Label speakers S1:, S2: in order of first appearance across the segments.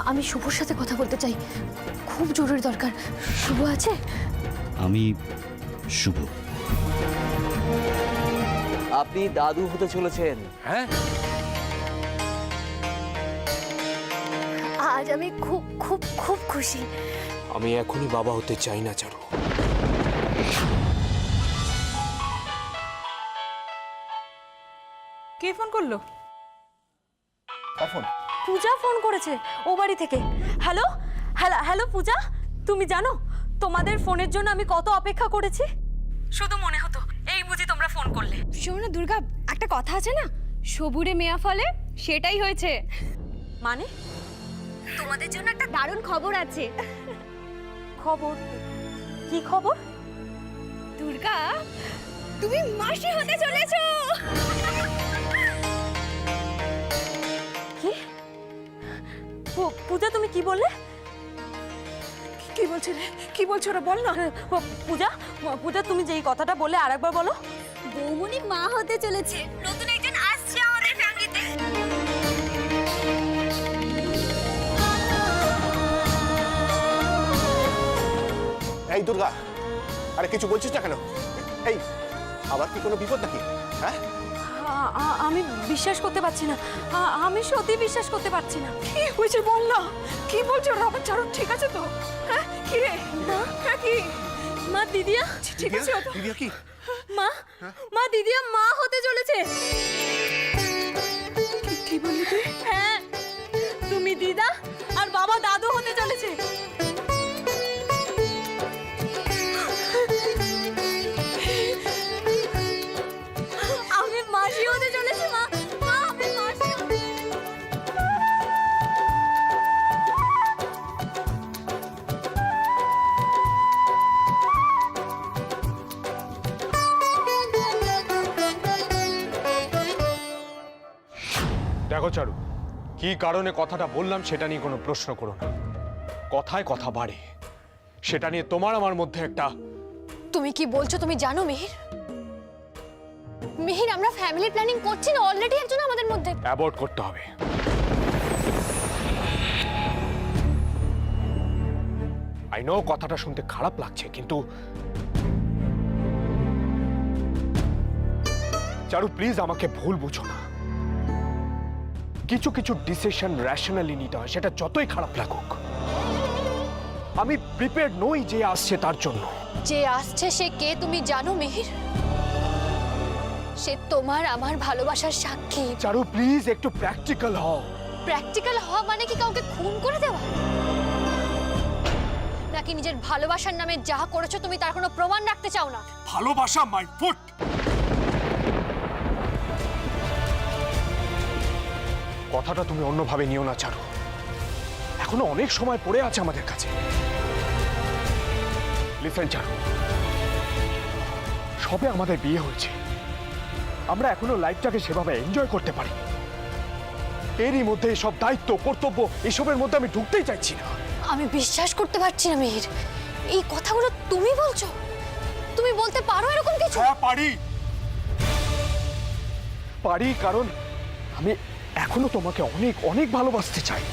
S1: আমি শুভর সাথে কথা বলতে চাই, খুব জরুরি দরকার। শুভ আছে?
S2: আমি শুভ।
S3: আপনি দাদু হতে চলেছেন।
S4: হ্যাঁ,
S1: আজ আমি খুব খুব খুব খুশি।
S4: আমি এখনই বাবা হতে চাই না চারু।
S5: কে ফোন করলো?
S3: কখন?
S6: পূজা ফোন করেছে ও বাড়ি থেকে। হ্যালো হ্যালো হ্যালো পূজা, তুমি জানো তোমাদের ফোনের জন্য আমি কত অপেক্ষা করেছি? শুধু মনে হতো এই বুঝি তোমরা ফোন করলে।
S7: শোনো না দুর্গা, একটা কথা আছে না, সবুরে মেয়া ফলে, সেটাই হয়েছে।
S6: মানে?
S7: তোমাদের জন্য একটা দারুণ খবর আছে।
S6: খবর? কি খবর?
S7: দুর্গা, তুমি মাসি হতে চলেছো।
S6: কি? পূজা তুমি কি বললে?
S5: কি বলছে রে? কি বলছো ওরা? বল না।
S6: পূজা পূজা তুমি যেই কথাটা বলে আরেকবার বলো।
S7: বৌমনি মা হতে চলেছে, নতুন একজন আসছে আমাদের ফ্যামিলিতে।
S8: এই দুর্গা, আরে কিছু বলছিস না কেন? এই আবার কি কোনো বিপদ নাকি? হ্যাঁ,
S6: আমি বিশ্বাস করতে পারছি না, আমি সত্যি বিশ্বাস করতে পারছি না।
S5: কি হয়েছে বল না। কি বলছো ওরা? আমার চারু ঠিক আছে তো? হ্যাঁ কি রে? হ্যাঁ কি?
S6: মা দিদিয়া
S5: ঠিক আছে ও তো?
S8: দিদিয়া কি?
S6: মা মা দিদিয়া মা হতে চলেছে।
S5: কি বললি তুই?
S6: হ্যাঁ, তুমি দিদা আর বাবা দাদু হতে চলেছে। আমি মাসি হতে চলেছি। মা মা আমি মাসি হতে।
S4: দেখো চারু, কি কারণে কথাটা বললাম সেটা নিয়ে কোনো প্রশ্ন করো না। কথায় কথা বাড়ে, সেটা নিয়ে তোমার আমার মধ্যে একটা।
S1: তুমি কি বলছো তুমি জানো মিহির? মিহির, আমরা ফ্যামিলি প্ল্যানিং করছি না, অলরেডি একজন আমাদের মধ্যে।
S4: অ্যাবর্ট করতে হবে। আই নো কথাটা শুনতে খারাপ লাগছে, কিন্তু চারু প্লিজ আমাকে ভুল বুঝো না। কিছু কিছু ডিসিশন র্যাশনালি নিতে হয়, সেটা যতই খারাপ লাগুক। আমি প্রিপেয়ার্ড নই যে আসছে তার জন্য।
S1: যে আসছে সে কে তুমি জানো মিহির? সে তোমার আমার ভালোবাসার সাক্ষী।
S4: চারু প্লিজ একটু প্র্যাকটিক্যাল হও।
S1: প্র্যাকটিক্যাল হওয়া মানে কি কাউকে খুন করে দেওয়া? নাকি নিজের ভালোবাসার নামে যা করেছো তুমি তার কোনো প্রমাণ রাখতে চাও না?
S4: ভালোবাসা মাই ফুট। কথাটা তুমি অন্যভাবে নিও না চারু, এখনো অনেক সময় পড়ে আছে আমাদের কাছে। লিসেন চারু, সবে আমাদের বিয়ে হয়েছে, আমরা এখনো লাইফটাকে সেভাবে এনজয় করতে পারি। এরই মধ্যে এসব দায়িত্ব কর্তব্য এসবের মধ্যে আমি ঢুকতেই চাইছি না।
S1: আমি বিশ্বাস করতে পারছি না মিহির, এই কথাগুলো তুমি বলছো? তুমি বলতে পারো এরকম কিছু?
S4: হ্যাঁ পারি, পারি, কারণ আমি এখনো তোমাকে অনেক অনেক ভালোবাসতে চাই।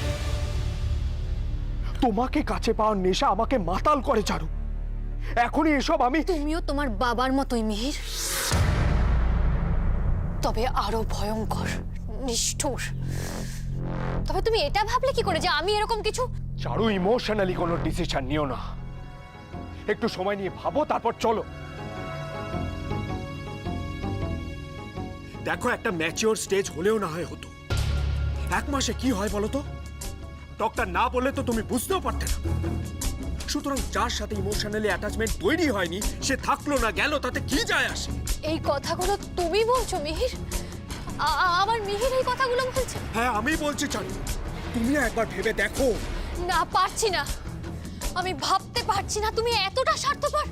S4: তোমাকে কাছে পাওয়ার নেশা আমাকে মাতাল করে চারু। এখনই এসব আমি।
S1: তুমিও তোমার বাবার মতোই মিহির, তবে আরো ভয়ঙ্কর, নিষ্ঠুর। তবে তুমি এটা ভাবলে কি করে যে আমি এরকম কিছু?
S4: চারু ইমোশনালি কোনো ডিসিশন নিও না, একটু সময় নিয়ে ভাবো, তারপর চলো। দেখো, একটা ম্যাচিওর স্টেজ হলেও না হয় হতো। 1 মাসে কি হয় বলো তো? ডক্টর না বললে তো তুমি বুঝতেও পারতে না। সুতরাং যার সাথে ইমোশনালি অ্যাটাচমেন্ট তৈরি হয়নি সে থাকলো না গেল, তাতে কি যায় আসে?
S1: এই কথাগুলো তুমি বলছো মিহির? আমার মিহির এই কথাগুলো বলছে?
S4: হ্যাঁ আমি বলছি চারু, তুমি একবার ভেবে দেখো।
S1: না, পারছি না, আমি ভাবতে পারছি না তুমি এতটা স্বার্থপর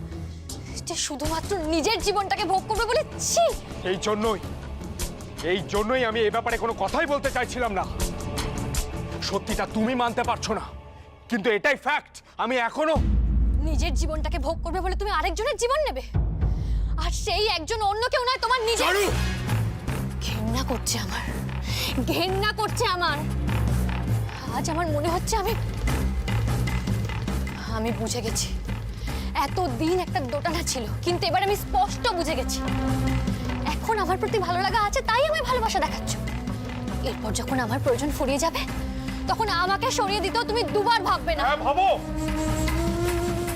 S1: যে শুধুমাত্র নিজের জীবনটাকে ভোগ করবে বলে। ছি!
S4: এই জন্যই আমি এই ব্যাপারে কোনো কথাই বলতে চাইছিলাম না। সত্যিটা তুমি মানতে পারছো না, কিন্তু এটাই ফ্যাক্ট। আমি এখনো
S1: নিজের জীবনটাকে ভোগ করবে বলে তুমি আরেকজনের জীবন নেবে, আর সেই একজন অন্য কেউ নয়, তোমার নিজের। ঘেন্না করছে আমার, ঘেন্না করছে আমার। আজ আমার মনে হচ্ছে আমি বুঝে গেছি। এতদিন একটা দোটানা ছিল, কিন্তু এবার আমি স্পষ্ট বুঝে গেছি। এখন আমার প্রতি ভালো লাগা আছে, তাই আমি ভালোবাসা দেখাচ্ছ। এরপর যখন আমার প্রয়োজন ফুরিয়ে যাবে, তখন আমাকে সরিয়ে দিতেও তুমি দুবার ভাববে না।
S4: হ্যাঁ ভাবো,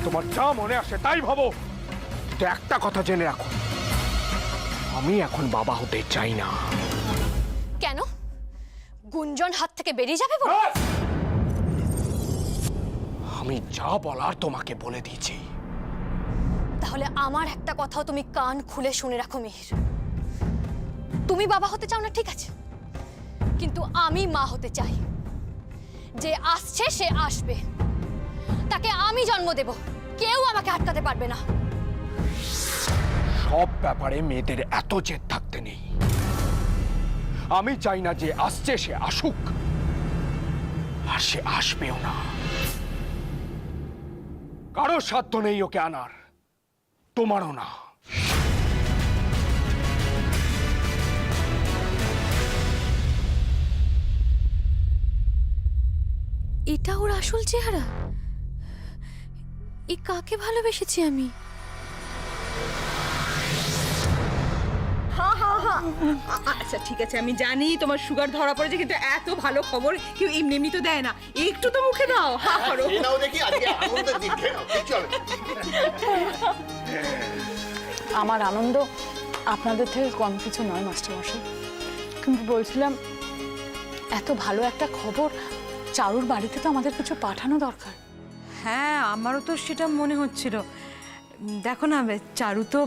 S4: তোমার যা মনে আসে তাই ভাবো, কিন্তু একটা কথা জেনে রাখো, আমি এখন বাবা হতে চাই না।
S1: কেন? গুঞ্জন হাত থেকে বেরিয়ে যাবে বলে?
S4: আমি যা বলার তোমাকে বলে দিয়েছি।
S1: তাহলে আমার একটা কথাও তুমি কান খুলে শুনে রাখো মিহির। তুমি বাবা হতে চাও না, ঠিক আছে, কিন্তু আমি মা হতে চাই। যে আসছে সে আসবে, তাকে আমি জন্ম দেব, কেউ আমাকে আটকাতে পারবে না।
S4: সব ব্যাপারে মেয়েদের এত জেদ থাকতে নেই। আমি চাই না যে আসছে সে আসুক, আর সে আসবেও না। কারো সাধ্য নেই ওকে আনার, তোমারও না।
S6: এটা ওর আসল চেহারা? এ কাকে ভালোবেসেছি আমি?
S5: আচ্ছা ঠিক আছে, আমি জানি তোমার সুগার ধরা পড়েছে, কিন্তু এত ভালো খবর কেউ এমনি এমনি তো দেয় না। একটু তো মুখে দাও, হা করো।
S8: খেয়ে নাও দেখি, আজকে আনন্দের দিন, খেয়ে নাও, কিচ্ছু হবে না।
S9: আমার আনন্দ আপনাদের থেকে কম কিছু নয় মাস্টারমশাই, কিন্তু বলছিলাম এত ভালো একটা খবর চারুর বাড়িতে তো আমাদের কিছু পাঠানো দরকার।
S6: হ্যাঁ, আমারও তো সেটা মনে হচ্ছিল। দেখো না, চারু তো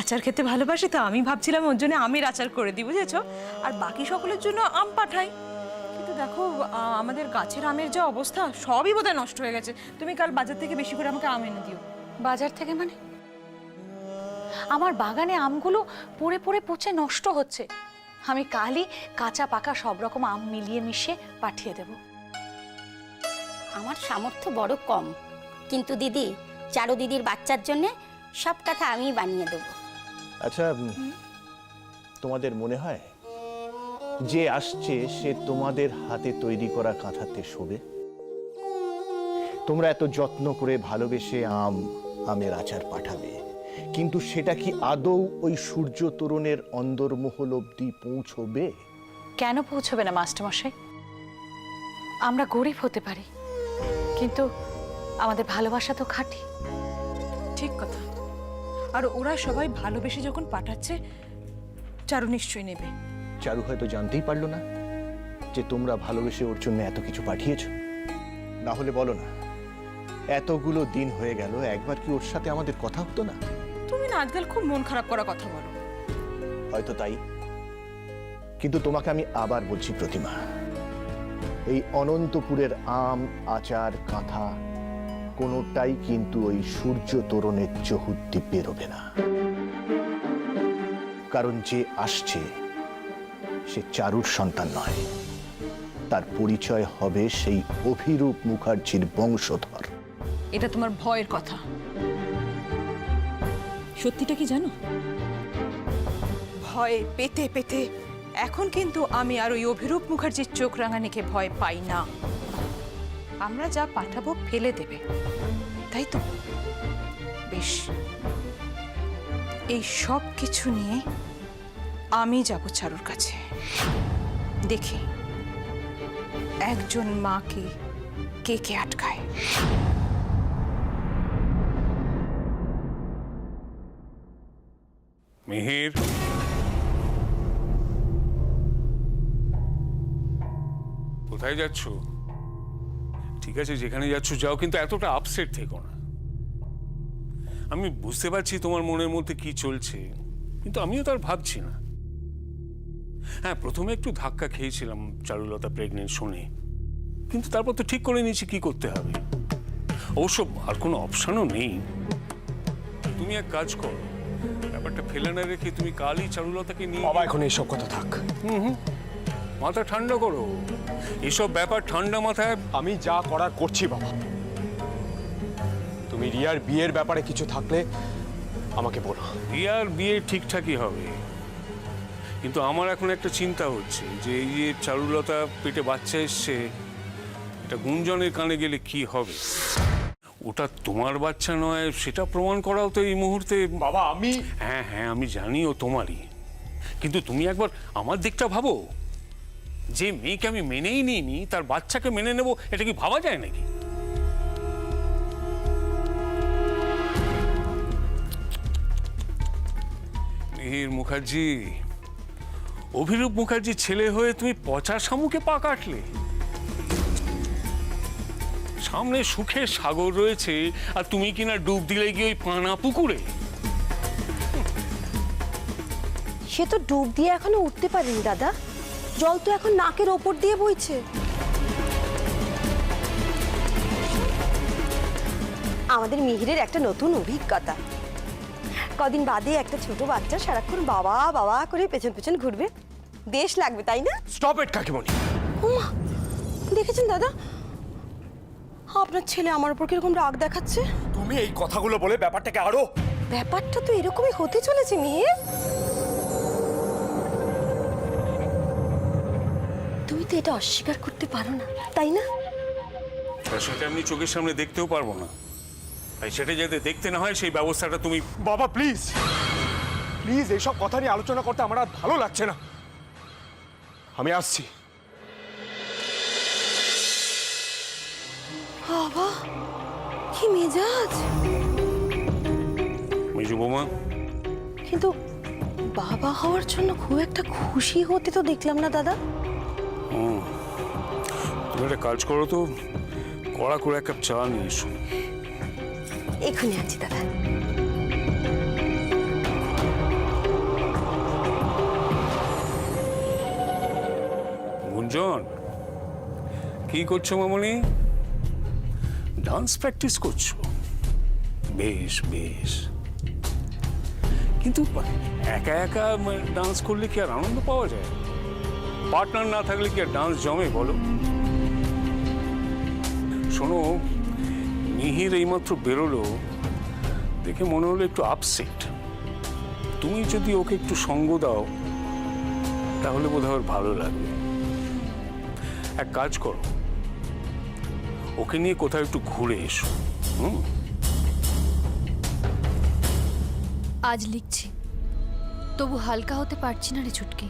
S6: আচার খেতে ভালোবাসে, তো আমি ভাবছিলাম ওর জন্য আমের আচার করে দিই, বুঝেছো? আর বাকি সকলের জন্য আম পাঠাই। কিন্তু দেখো, আমাদের গাছের আমের যা অবস্থা, সবই বোধহয় নষ্ট হয়ে গেছে। তুমি কাল বাজার থেকে বেশি করে আমাকে আম এনে দিও।
S9: বাজার থেকে মানে? আমার বাগানে আমগুলো পড়ে পড়ে পচে নষ্ট হচ্ছে। আমি কালই কাঁচা পাকা সব রকম আম মিলিয়ে মিশিয়ে পাঠিয়ে দেব।
S10: আমার সামর্থ্য বড় কম, কিন্তু দিদি, চারু দিদির বাচ্চার জন্য সব কথা আমি বানিয়ে দেব।
S8: আচ্ছা, তোমাদের মনে হয় যে আসছে সে তোমাদের হাতে তৈরি করা কাঁথাতে শোবে? তোমরা এত যত্ন করে ভালোবেসে আমের আচার পাঠাবে, কিন্তু সেটা কি আদৌ ওই সূর্য তরুণের অন্দরমহল অবধি পৌঁছবে?
S9: কেন পৌঁছবে না মাস্টারমশাই? আমরা গরিব হতে পারি, কিন্তু আমাদের ভালোবাসা তো খাঁটি।
S6: ঠিক কথা। আর ওরা সবাই ভালোবেসে যখন পাঠাচ্ছে, চারু নিশ্চয়ই নেবে।
S8: চারু হয়তো জানতেই পারলো না যে তোমরা ভালোবেসে ওর জন্য এত কিছু পাঠিয়েছ। না হলে বলো না, এতগুলো দিন হয়ে গেল, একবার কি ওর সাথে আমাদের কথা হতো না?
S6: তুমি না আজকাল খুব মন খারাপ করা কথা বলো।
S8: হয়তো তাই, কিন্তু তোমাকে আমি আবার বলছি প্রতিমা, এই অনন্তপুরের আম, আচার, কাঁথা কোনোটাই কিন্তু ওই সূর্য তরুণের চহুদ্দি বেরোবে না। কারণ যে আসছে সে চারুর সন্তান নয়, তার পরিচয় হবে সেই অভিরূপ মুখার্জির বংশধর।
S6: এটা তোমার ভয়ের কথা। সত্যিটা কি জানো? ভয় পেতে পেতে এখন কিন্তু আমি আর ওই অভিরূপ মুখার্জির চোখ রাঙানিকে ভয় পাই না। আমরা যা পাঠাবো ফেলে দেবে, তাই তো? বেশ, এই সব কিছু নিয়ে আমি যাব চারুর কাছে। দেখি একজন মাকে কে কে আটকায়।
S11: মিহির, কোথায় যাচ্ছ? ঠিক আছে, যেখানে যাচ্ছ যাও, কিন্তু এতটা আপসেট থেকো না। আমি বুঝতে পারছি তোমার মনের মধ্যে কি চলছে, কিন্তু আমিও তার ভাবছি না। হ্যাঁ, প্রথমে একটু ধাক্কা খেয়েছিলাম চারুলতা প্রেগনেন্ট শুনে, কিন্তু তারপর তো ঠিক করে নিয়েছি কি করতে হবে। অবশ্য আর কোনো অপশনও নেই। তুমি এক কাজ করো, ব্যাপারটা ফেলে না রেখে তুমি কালই চারুলতাকে নিয়ে
S4: বাবা, এখন এইসব কথা থাক।
S11: মাথা ঠান্ডা করো। এসব ব্যাপার ঠান্ডা মাথায়।
S4: আমি যা করার করছি বাবা। তুমি রিয়ার বিয়ের ব্যাপারে কিছু থাকলে আমাকে বলো।
S11: রিয়ার বিয়ে ঠিকঠাকই হবে, কিন্তু আমার এখন একটা চিন্তা হচ্ছে যে এই যে চারুলতা পেটে বাচ্চা এসছে, এটা গুঞ্জনের কানে গেলে কি হবে? ওটা তোমার বাচ্চা নয় সেটা প্রমাণ করাও তো এই মুহূর্তে।
S4: বাবা আমি
S11: হ্যাঁ হ্যাঁ আমি জানি ও তোমারই, কিন্তু তুমি একবার আমার দিকটা ভাবো। যে মেয়েকে আমি মেনেই নিইনি তার বাচ্চাকে মেনে নেব, এটা কি ভাবা যায় নাকি? মিহির মুখার্জি, অভিরূপ মুখার্জির ছেলে হয়ে তুমি পচা শামুকে পা কাটলে। সামনে সুখের সাগর রয়েছে আর তুমি কিনা ডুব দিলে গিয়ে ওই পানা পুকুরে।
S12: সে তো ডুব দিয়ে এখনো উঠতে পারেনি দাদা, জল তো এখন নাকের ওপর দিয়ে বইছে। আমাদের মিহিরের একটা নতুন অভিজ্ঞতা, কদিন বাদে একটা ছোট বাচ্চা সারাক্ষণ বাবা বাবা করে পেছন পেছন ঘুরবে, বেশ লাগবে তাই না?
S4: স্টপ ইট কাকিমণি।
S12: ওমা, দেখেছেন দাদা আপনার ছেলে আমার উপর কিরকম রাগ দেখাচ্ছে?
S4: তুমি এই কথাগুলো বলে ব্যাপারটাকে আরো।
S12: ব্যাপারটা তো এরকমই হতে চলেছে মিহির। তুমি তো এটা অস্বীকার করতে পারো না তাই না?
S11: সেটা আমি চোখের সামনে দেখতেও পারবো না, তাই সেটা যাতে দেখতে না হয় সেই ব্যবস্থাটা তুমি।
S4: বাবা প্লিজ প্লিজ, এইসব কথা নিয়ে আলোচনা করতে আমার আর ভালো লাগছে না। আমি আসছি।
S12: বাবা কি মেজাজ!
S11: মেজু বৌমা,
S12: কিন্তু বাবা হওয়ার জন্য খুব একটা খুশি হতে তো দেখলাম না দাদা।
S11: তুমি একটা কাজ করো তো, কড়া করে এক কাপ চা নিয়ে এসো।
S12: এক্ষুনি আনছি দাদা।
S11: গুঞ্জন, কি করছো মামনি? ডান্স প্র্যাকটিস করছো? বেশ বেশ, কিন্তু একা একা ডান্স করলে কি আর আনন্দ পাওয়া যায়? পার্টনার না থাকলে কি আর ডান্স জমে বলো? শোনো, মিহির এইমাত্র বেরোলো, দেখে মনে হলো একটু আপসেট। তুমি যদি ওকে একটু সঙ্গ দাও তাহলে বোধহয় ওর ভালো লাগবে। এক কাজ করো, ওকে নিয়ে কোথাও একটু ঘুরে এসো।
S1: আজ লিখছি, তবু হালকা হতে পারছি না রে ছুটকি।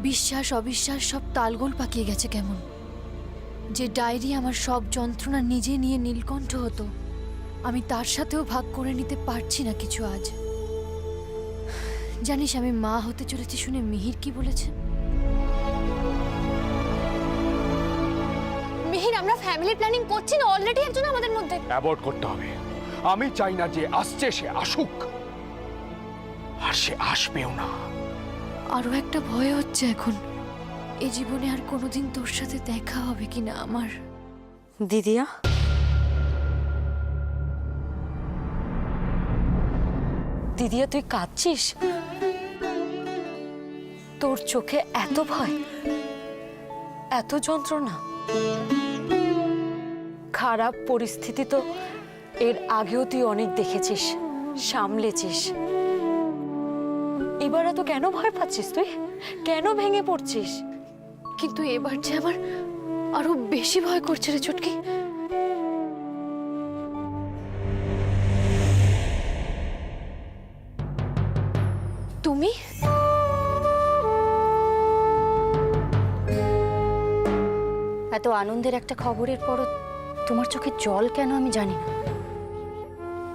S1: বিশ্বাস অবিশ্বাস সব তালগোল পাকিয়ে গেছে কেমন। যে ডায়েরি আমার সব যন্ত্রণা নিজে নিয়ে নীলকণ্ঠ হতো, আমি তার সাথেও ভাগ করে নিতে পারছি না কিছু আজ। জানিস আমি মা হতে চলেছি শুনে মিহির কি বলেছে? মিহির, আমরা ফ্যামিলি প্ল্যানিং করছি না, অলরেডি একজন আমাদের মধ্যে।
S4: অ্যাভয়েড করতে হবে। আমি চাই না যে আসছে সে আসুক, আর সে আসবেও না।
S1: আরো একটা ভয় হচ্ছে এখন, এই জীবনে আর কোনোদিন তোর সাথে দেখা হবে কিনা আমার।
S12: দিদিয়া, দিদিয়া তুই কাঁদছিস? তোর চোখে এত ভয়, এত যন্ত্রণা। খারাপ পরিস্থিতি তো এর আগেও তুই অনেক দেখেছিস, সামলেছিস। এবার এত কেন ভয় পাচ্ছিস তুই? কেন ভেঙে পড়ছিস?
S1: কিন্তু এবার যে আমার আরো বেশি ভয় করছে রে চুটকি। তুমি
S10: এত আনন্দের একটা খবরের পরও তোমার চোখে জল কেন আমি জানি না,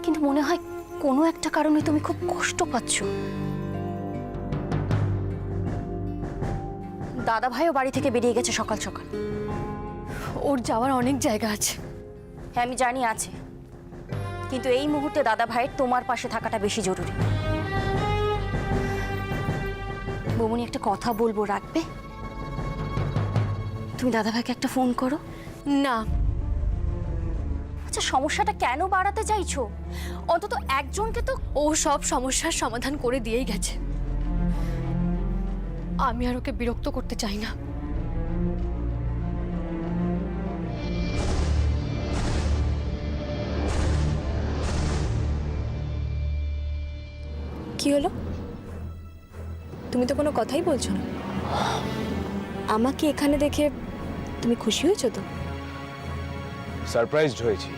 S10: কিন্তু মনে হয় কোনো একটা কারণে তুমি খুব কষ্ট পাচ্ছ। দাদা ভাইও বাড়ি থেকে বেরিয়ে গেছে সকাল সকাল।
S1: ওর যাওয়ার অনেক জায়গা আছে।
S10: হ্যাঁ আমি জানি আছে, কিন্তু এই মুহূর্তে দাদা ভাইয়ের তোমার পাশে থাকাটা বেশি জরুরি। বৌমনি, একটা কথা বলবো, রাখবে? তুমি দাদা ভাইকে একটা ফোন করো
S1: না।
S10: আচ্ছা, সমস্যাটা কেন বাড়াতে চাইছো? অন্তত একজনকে তো।
S1: ও সব সমস্যার সমাধান করে দিয়েই গেছে, আমি আর ওকে বিরক্ত করতে চাই না।
S7: কি হলো? তুমি তো কোনো কথাই বলছো না। আমাকে এখানে দেখে তুমি খুশি হয়েছো তো?
S13: সারপ্রাইজড হয়েছি,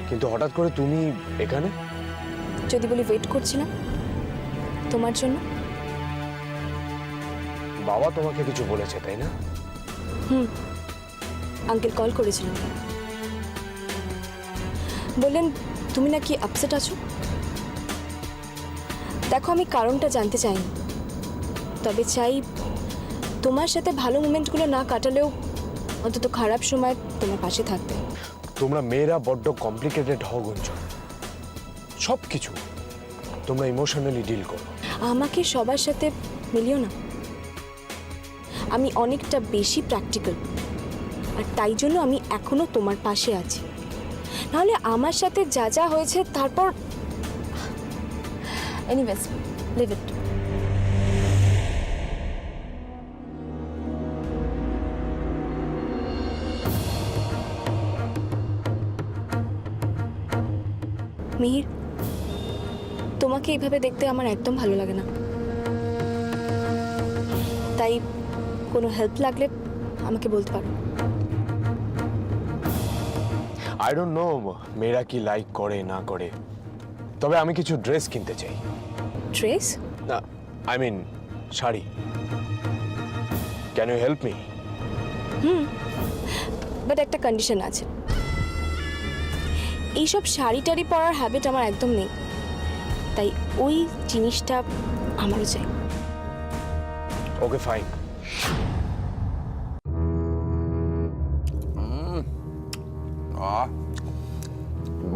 S13: কিন্তু হঠাৎ করে তুমি এখানে?
S7: যদি বলি ওয়েট করছিলাম তোমার জন্য।
S13: বাবা তোমাকে কিছু বলেছে তাই না?
S7: আঙ্কেল কল করেছিলেন, বললেন তুমি নাকি আপসেট আছো। দেখো আমি কারণটা জানতে চাইনি, তবে চাই তোমার সাথে ভালো মোমেন্টগুলো না কাটালেও অন্তত খারাপ সময় তোমার পাশে থাকতে।
S13: তোমরা মেয়েরা বড্ড কমপ্লিকেটেড হও গুঞ্জন, সব কিছু তোমরা ইমোশনালি ডিল করো।
S7: আমাকে সবার সাথে মিলিও না, আমি অনেকটা বেশি প্র্যাকটিক্যাল, আর তাই জন্য আমি এখনো তোমার পাশে আছি। নাহলে আমার সাথে যা যা হয়েছে তারপর এনিওয়েজ লিভ ইট। মিহির, তোমাকে এইভাবে দেখতে আমার একদম ভালো লাগে না, তাই কোনো হেল্প লাগলে আমাকে বলতে পারো।
S13: আই ডোন্ট নো মেয়েরা কি লাইক করে না করে, তবে আমি কিছু ড্রেস কিনতে চাই।
S7: ড্রেস?
S13: না, I mean sari. Can you help me?
S7: But একটা কন্ডিশন আছে, এইসব শাড়ি টাড়ি পরার হ্যাবিট আমার একদম নেই, তাই ওই জিনিসটা আমারও চাই।
S13: Okay fine.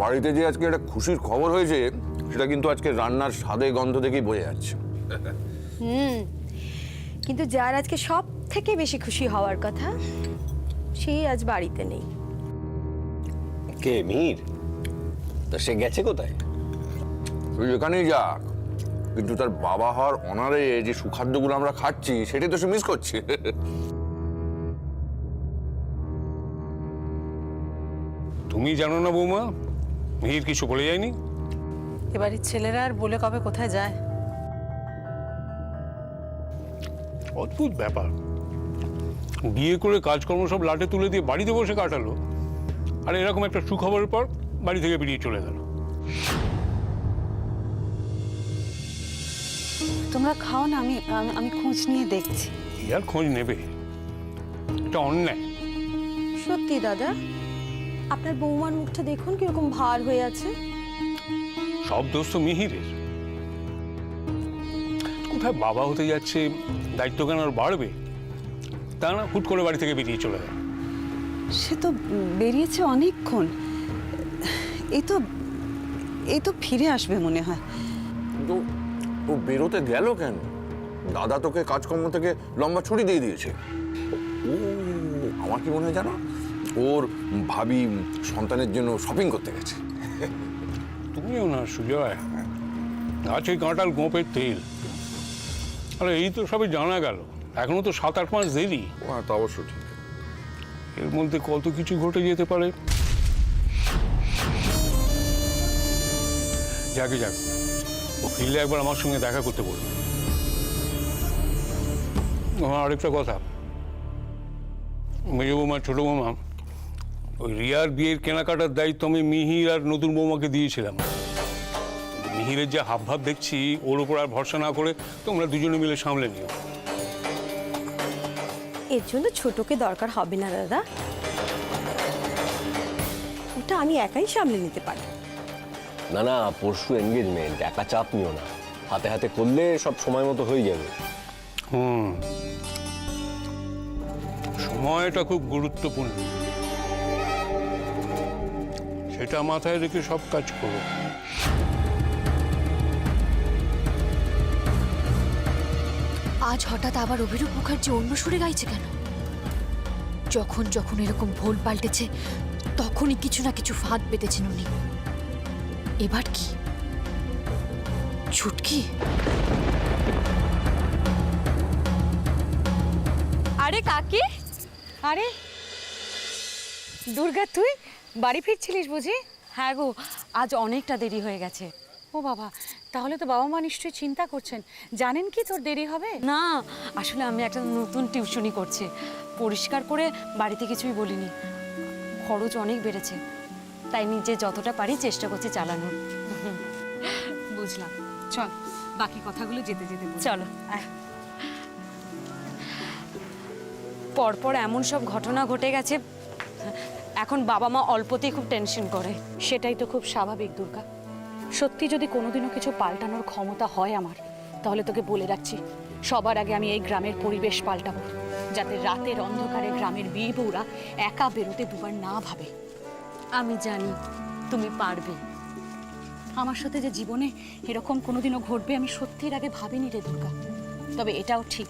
S14: বাড়িতে যে আজকে একটা খুশির খবর হয়েছে সেটা কিন্তু আজকে রান্নার স্বাদে গন্ধ দেখেই বোঝা যাচ্ছে।
S12: কিন্তু যার আজকে সব থেকে বেশি খুশি হওয়ার কথা সেই আজ বাড়িতে নেই।
S14: কে? মিহির? তা সে গেছে কোথায়? তুই যেখানেই যাক, কিন্তু তার বাবা হওয়ার অনারে যে সুখাদ্যগুলো আমরা খাচ্ছি সেটাই তো সে মিস করছে।
S11: তুমি জানো না বৌমা, মিহির কিছু বলে যায়নি?
S6: এবারে ছেলেরা আর বলে কবে কোথায় যায়।
S11: অদ্ভুত ব্যাপার, বিয়ে করে কাজকর্ম সব লাটে তুলে দিয়ে বাড়িতে বসে কাটালো, আর এরকম একটা সুখবরের পর বাড়ি থেকে বেরিয়ে চলে গেল।
S9: তোমরা খাও না, আমি খোঁজ নিয়ে দেখছি।
S11: কি আর খোঁজ নেবে, এটা অন্যায়।
S12: সত্যি দাদা, আপনার বৌমার মুখটা দেখুন কিরকম ভার হয়ে আছে।
S11: সব দোষ তো মিহিরের। কোথায় বাবা হতে যাচ্ছে, দায়িত্ব কেন আর বাড়বে, তা না হুট করে বাড়ি থেকে বেরিয়ে চলে গেল।
S9: সে তো বেরিয়েছে অনেকক্ষণ, এই তো ফিরে আসবে মনে হয়।
S14: কিন্তু ও বেরোতে গেল কেন? দাদা তোকে কাজকর্ম থেকে লম্বা ছুটি দিয়ে দিয়েছে। ও আমার কি মনে হয় জানো, ওর ভাবি সন্তানের জন্য শপিং করতে গেছে।
S11: তুমিও না সুজয়, আছে কাঁটাল গোপের তেল। আরে এই তো সবে জানা গেল, এখনো তো 7-8 মাস দেরি।
S14: হ্যাঁ, তা অবশ্য ঠিক।
S11: এর মধ্যে কত কিছু ঘটে যেতে পারে। যাকে যাক, ও ফিরলে একবার আমার সঙ্গে দেখা করতে বলবে। আমার আরেকটা কথা, মেজ বৌমা ছোট বৌমা, ওই রিয়ার বিয়ের কেনাকাটার দায়িত্ব আমি মিহির আর নতুন বৌমাকে দিয়েছিলাম। মিহিরের যে হাবভাব দেখছি, ওর উপর আর ভরসা না করে তোমরা দুজনে মিলে সামলে নিও।
S12: এর জন্য ছোটকে দরকার হবে না দাদা, ওটা আমি একাই সামলে নিতে পারি।
S15: না না, পরশু এনগেজমেন্ট, একা চাপ নিও না, হাতে হাতে করলে সব সময় মতো হয়ে যাবে।
S11: সময়টা খুব গুরুত্বপূর্ণ, সেটা মাথায় রেখে সব কাজ করো।
S1: আজ হঠাৎ আবার অভিরূপ মুখার্জি অন্য সুরে গাইছে কেন? যখন যখন এরকম ভোল পাল্টেছে তখনই কিছু না কিছু ফাঁদ পেতেছেন উনি। এবার কি ছুটকি?
S7: আরে কাকি, আরে দুর্গা, তুই বাড়ি ফিরছিলিস বুঝি?
S9: হ্যাঁ গো, আজ অনেকটা দেরি হয়ে গেছে। ও বাবা, তাহলে তো বাবা মা নিশ্চয়ই চিন্তা করছেন, জানেন কি তোর দেরি হবে?
S6: না, আসলে আমি একটা নতুন টিউশনি করছি, পরিষ্কার করে বাড়িতে কিছুই বলিনি। খরচ অনেক বেড়েছে, তাই নিজে যতটা পারি চেষ্টা করছি চালানোর।
S9: বুঝলাম, চল বাকি কথাগুলো যেতে যেতে বলবো।
S6: চলো। পরপর এমন সব ঘটনা ঘটে গেছে, এখন বাবা মা অল্পতেই খুব টেনশন করে।
S9: সেটাই তো খুব স্বাভাবিক দুর্গা। সত্যি যদি কোনোদিনও কিছু পাল্টানোর ক্ষমতা হয় আমার, তাহলে তোকে বলে রাখছি, সবার আগে আমি এই গ্রামের পরিবেশ পাল্টাবো, যাতে রাতের অন্ধকারে গ্রামের বিয়ে বউরা একা বেরোতে দুবার না ভাবে।
S6: আমি জানি তুমি পারবে।
S9: আমার সাথে যে জীবনে এরকম কোনোদিনও ঘটবে আমি সত্যির আগে ভাবিনি রে দুর্গা। তবে এটাও ঠিক,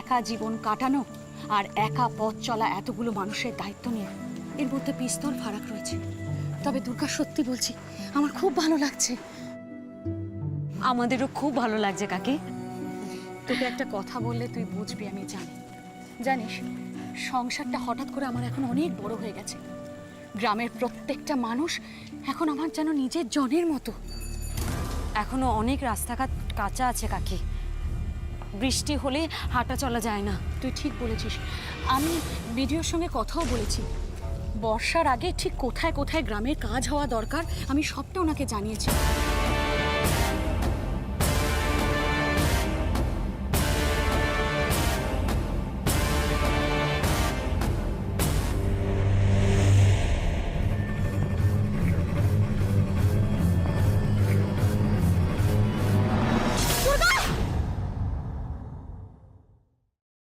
S9: একা জীবন কাটানো আর একা পথ চলা এতগুলো মানুষের দায়িত্ব নিয়ে এর মধ্যে বিস্তর ফারাক রয়েছে। তবে দুর্গা সত্যি বলছি, আমার খুব ভালো লাগছে।
S6: আমাদেরও খুব ভালো লাগছে কাকি।
S9: তোকে একটা কথা বললে তুই বুঝবি, আমি জানি। জানিস, সংসারটা হঠাৎ করে আমার এখন অনেক বড় হয়ে গেছে। গ্রামের প্রত্যেকটা মানুষ এখন আমার যেন নিজের জনের মতো।
S6: এখনো অনেক রাস্তাঘাট কাঁচা আছে কাকি, বৃষ্টি হলে হাঁটা চলা যায় না।
S9: তুই ঠিক বলেছিস, আমি বিডিওর সঙ্গে কথাও বলেছি। বর্ষার আগে ঠিক কোথায় কোথায় গ্রামের কাজ হওয়া দরকার আমি সবটা ওনাকে জানিয়েছি।